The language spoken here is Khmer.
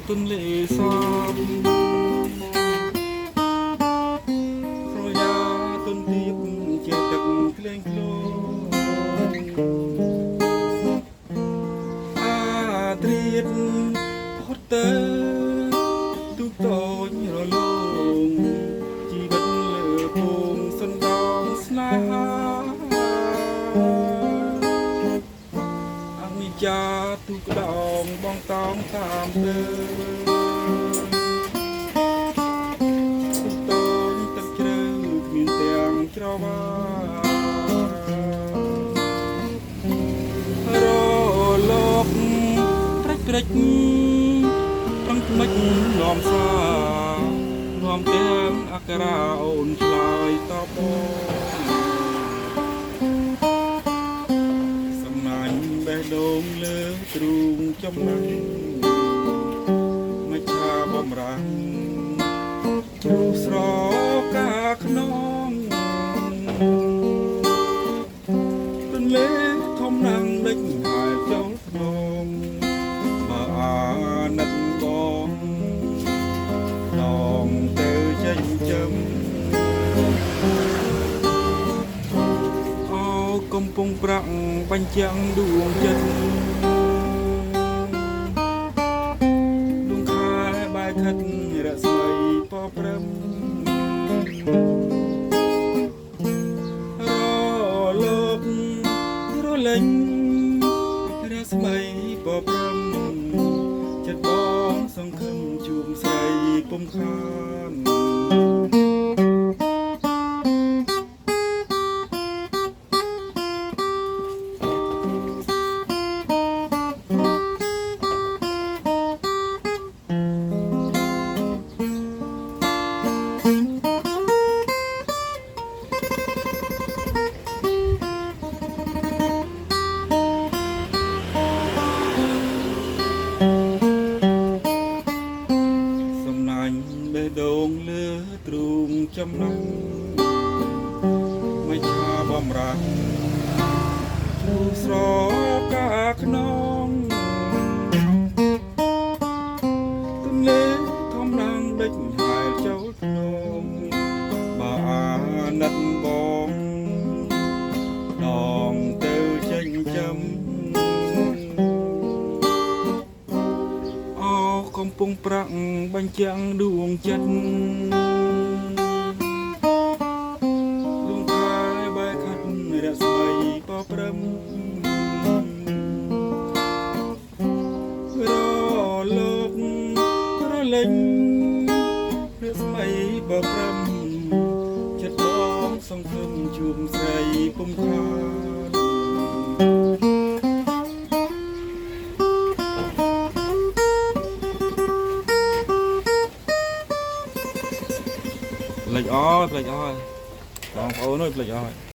ទុនលេសំប្រយាទុនទៀបជាទឹកក្លែងក្លូអាត្រៀតផុតទៅទូតូចរលោងជីវិតលើពងសណ្ដោងស្នេហាចាទូក្តោងបងតោងតាមទៅតូនទឹកជ្រៅគ្មានទាំងច្រវារលោកត្រិចត្រិចត្រង់ថ្មិចនាំសានាំទាំងអក្សរាអូនឆ្លើយតបដងលើទ្រូងចំណៃមិនឆាបំរាំងជ្រុះស្រកាខ្នងទន្លេធំណាំងដេចហើយចូលក្នុងបើអាណិតបងដងទៅចេញចំកំពុងប្រាក់បញ្ចាំងដួងចិត្តដួងខែបាយខិតរស្មីពព្រឹមរលោករលេងរស្មីពព្រឹមចិត្តបងសង្ឃឹមជួបស្រីពុំខានបេះដូងលើទ្រូងចំណងមិនឆាបំរាំងជ្រុះស្រកាខ្នងទន្លេធំណាំងដេចហើយចូលក្នុងបើអាណិតបងដងទៅចេញចំកំពុងប្រាក់បញ្ចាំងដួងចិត្តដួងខែបែកខាត់រស្មីពព្រឹមរលោករលេងរស្មីពព្រឹមចិត្តបងសង្ឃឹមជួបស្រីពុំខានផ្លេចអើយផ្លេចអើយបងប្អូនអើយផ្លេចអើយ